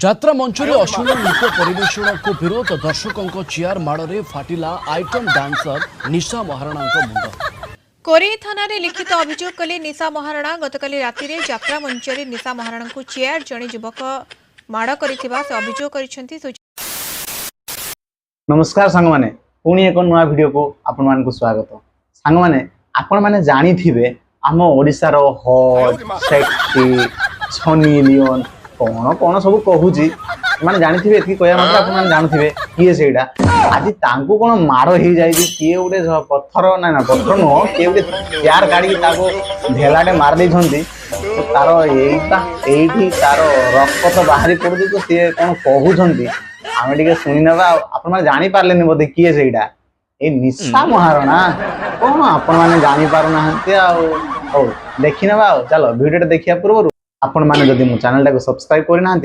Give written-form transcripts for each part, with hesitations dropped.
ଯାତ୍ରା ମଞ୍ଚରେ ଅଶ୍ଳୀଳ ନୃତ୍ୟ ପରିବେଷଣକୁ ବିରୋଧ ଦର୍ଶକଙ୍କ ଚେୟାର ମାଡ଼ରେ ଫାଟିଲା ଆଇଟମ୍ ଡାନ୍ସର ନିଶା ମହାରଣାଙ୍କ ମୁଣ୍ଡ। କୋରେଇ ଥାନାରେ ଲିଖିତ ଅଭିଯୋଗ କଲେ ନିଶା ମହାରଣା। ଗତକାଲି ରାତିରେ ଯାତ୍ରା ମଞ୍ଚରେ ନିଶା ମହାରଣାଙ୍କୁ ଚେୟାର ଜଣେ ଯୁବକ ମାଡ଼ କରିଥିବା ସେ ଅଭିଯୋଗ କରିଛନ୍ତି। नमस्कार सांग माने पुणी एक नया वीडियो को आपण मान को स्वागत। सांग माने आपण माने जानी थिबे आम ओडिसा रो हॉट सेक्सी सनी लियोन कोन कोन सब कहूची माने जानी थिबे एथि कहया मात्र आपण मान जानु थिबे किए सेडा आज तांको कोन मारो हे जाई दी किए उडे पत्थर ना ना पत्थर नो किए उडे चार गाड़ी ताको ढेलाडे मार दे छंती तारो एठी तारो रक्त तो बाहरी पड़ू तो से कोन कहू छंती आम टे शुणी ना आप जानी पारे बोधे किए से निशा महारणा कौन आपण मैंने जानी पार ना देखी ना चलो वीडियो देखिया पूर्व आपण मैंने जदि मो चैनल टाको सब्सक्राइब करना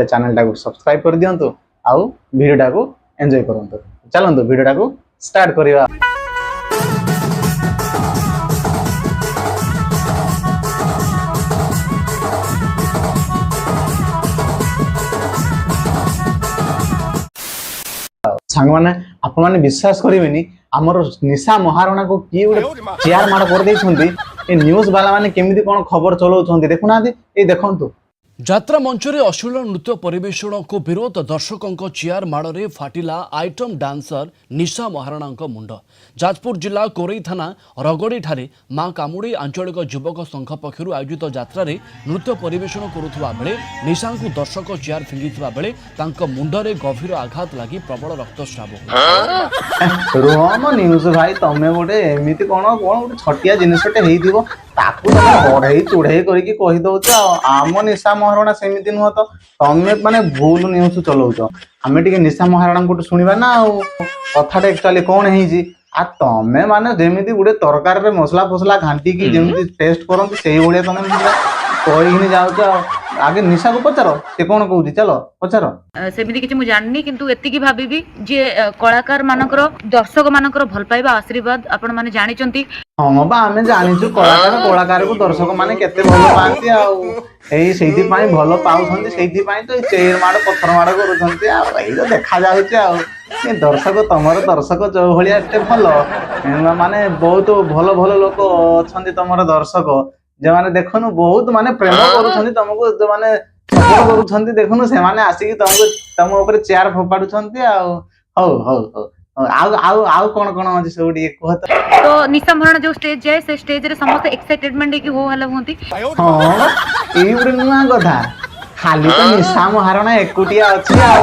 चैनल टाको सब्सक्राइब कर दिंतु आउ वीडियो टाको एंजॉय करंतु। चलंतु वीडियो टाको स्टार्ट करिवा। सांग माने आपण माने विश्वास करिवेनी हमर निशा महारणा को की चेयर मार कर दे छंती ए न्यूज़ वाला माने केमिति कोन खबर चलाउ छंती देखुना ए देखंतु। ଯାତ୍ରା ମଞ୍ଚରେ ଅଶ୍ଳୀଳ ନୃତ୍ୟ ପରିବେଷଣକୁ ବିରୋଧ ଦର୍ଶକଙ୍କ ଚେୟାର ମାଡ଼ରେ ଫାଟିଲା ଆଇଟମ୍ ଡାନ୍ସର ନିଶା ମହାରଣାଙ୍କ ମୁଣ୍ଡ। ଯାଜପୁର ଜିଲ୍ଲା କୋରେଇ ଥାନା ରଗଡ଼ିଠାରେ ମା କାମୁଡ଼ି ଆଞ୍ଚଳିକ ଯୁବକ ସଂଘ ପକ୍ଷରୁ ଆୟୋଜିତ ଯାତ୍ରାରେ ନୃତ୍ୟ ପରିବେଷଣ କରୁଥିବା ବେଳେ ନିଶାଙ୍କୁ ଦର୍ଶକ ଚେୟାର ଫିଙ୍ଗିଥିବା ବେଳେ ତାଙ୍କ ମୁଣ୍ଡରେ ଗଭୀର ଆଘାତ ଲାଗି ପ୍ରବଳ ରକ୍ତସ୍ରାବ रोम न्यूज़ भाई तमे गोटे एमिति कोन कोन गोटे छटिया जिनिसटे हेइदिबो ताकू तमे बढई चुढई करिकि कहि दउछ आम निशा महारणा सेमिति नुह तो तमे माने भूल न्यूज़ चलाउछ आमे टिके निशा महारणा को सुनिबा ना कथाटे एक्चुअली कोन हेइजी आ तमे माने जेमिति गुडे तरकारी रे मसला फसला घांटी की जेमिति टेस्ट करंती सेही भलिया तमे कहिनि जाउछ आगे निशा को पचारो से कोन कहउजी चलो पचारो सेमिति किछि मु जाननी किंतु एतिकी भाबिबी जे कलाकार मानकर दर्शक मानकर भल पाइबा आशीर्वाद आपण माने जानि चंती। हां बा हमें जानिछु कलाकार को दर्शक माने केते भल पांती आ एई सेठी पाई भल पाउछंती सेठी पाई तो चेयर माड पत्थर माड करूछंती आ एई तो देखा जाउछ आ ए दर्शक तमर दर्शक जो भलिया एते भल माने बहुत भल भल लोक अछंती तमर दर्शक जे माने देखनु बहुत माने प्रेम करूछंती तुमको जो माने सपोर्ट करूछंती देखनु से माने आसी कि तुमको तुम ऊपर चेयर फोपाडुछंती आ हौ हौ हौ आउ कोन कोन अछि सबडी कहत तो निशा महारणा जो स्टेज जाए से स्टेज रे समस्त एक्साइटेडमेंट की हो हला होंती। हां एई उरे नुआ कथा खाली तो निशा महारणा एकुटिया अछि आ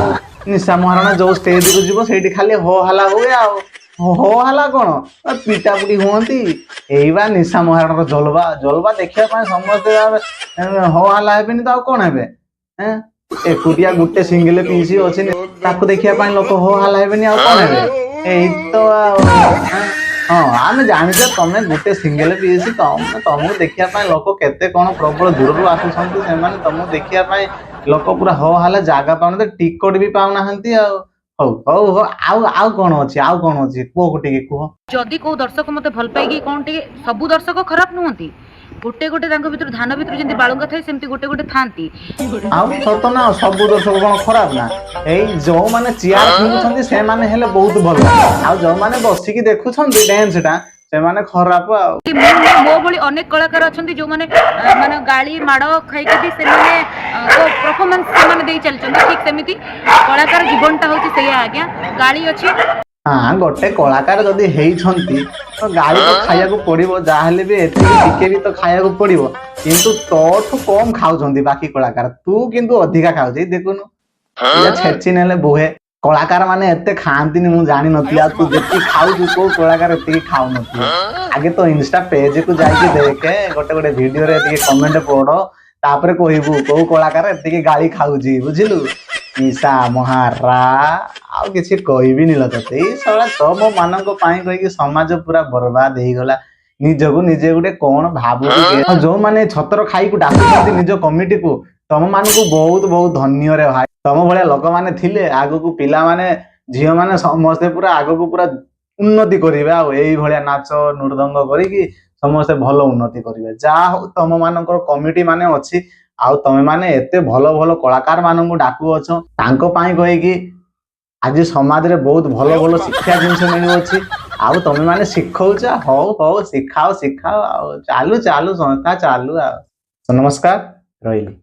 निशा महारणा जो स्टेज को जीवो सेठी खाली हो हला होए आ हो हला कोन पिटा पुटी होंती एई बा निशा महारणा रो जलवा जलवा देखिया पाए समस्त हो हला हेबेनी तो कोन हेबे हैं एकुटिया गुटे सिंगल पीसी अछि ताको देखिया पाए लोक हो हला हेबेनी आ कोन हेबे एई तो हां आमे जानि जे तमे गुटे सिंगल पीसी तमको देखिया पाए लोक केते कोन प्रबल दूर रु आसुछंती से माने तमको देखिया पाए लोक पूरा हो हला जागा पाउन टिकट भी पाउना हंती आ हौ हौ हौ आउ कोन अछि को गुटे के को जदी को दर्शक मते भल पाइगी कोन टे सब दर्शक खराब नहंती गोटे गोटे तांको भीतर धान भीतर जेंति बाळुंगा थाई सेमति गोटे गोटे थांती आउ सत ना सब दर्शक कोन खराब ना एई जो माने चेयर फिंगुछंती से माने हेले बहुत भल आ जो माने बसी की देखुछंती डांसटा से माने खराब आ मो बळी अनेक कलाकार अछंती जो माने माने गाली माडो खाई के से माने परफॉर्मेंस से माने देई चलचंती ठीक सेमिति कलाकार जीवनटा होची सेया आज्ञा गाली अछि। हाँ गोटे कलाकार जदि हेइछंती तो गाली तो खाया को पड़िबो जाहले भी एति टिके भी तो खाया को पड़िबो किंतु तोठु कम खाउछंती बाकी कलाकार तू किंतु अधिका खाउछी देखुनु ये छेची नेले बोहे कलाकार माने एते खांतीनी मु जानि नथिया तू जेति खाउ को कलाकार एति खाउ नथि आगे तो इंस्टा पेज को जाई के देखे गोटे गोटे वीडियो रे एति कमेंट पढो तापरे कहबू को कलाकार एति गाली खाउजी बुझिलु निशा महारा आ किसी कहबी निल तते साला तम मानक पाई कहि समाज पूरा बर्बाद हे गला निजको निजे गुटे कोन भाबु जो माने छतर खाई को डाकुछंती निज कमिटी को तम मानकु बहुत बहुत धन्य रे भाई तम भलिया लोक माने थिले आगो को पिला माने झियो माने समस्त पूरा आगो को पूरा उन्नति करिवे आ एई भलिया नाच नृदंग करिकि समस्त भल उन्नति करिवे जा हो तम मानकर कमिटी माने अछि ଆଉ ତମେ ମାନେ ଏତେ ଭଲ ଭଲ କଳାକାର ମାନଙ୍କୁ ଡାକୁଅଛ ତାଙ୍କ ପାଇଁ କହିକି ଆଜି ସମାଜରେ ବହୁତ ଭଲ ଭଲ ଶିକ୍ଷା ଜିନିଷ ମିଳୁଅଛି ଆଉ ତମେ ମାନେ ଶିଖଉଛ ହଉ ହଉ ଶିଖାଅ ଆଉ ଚାଲୁ ସଂସ୍ଥା ଚାଲୁ ଆଉ ନମସ୍କାର ରହିଲି।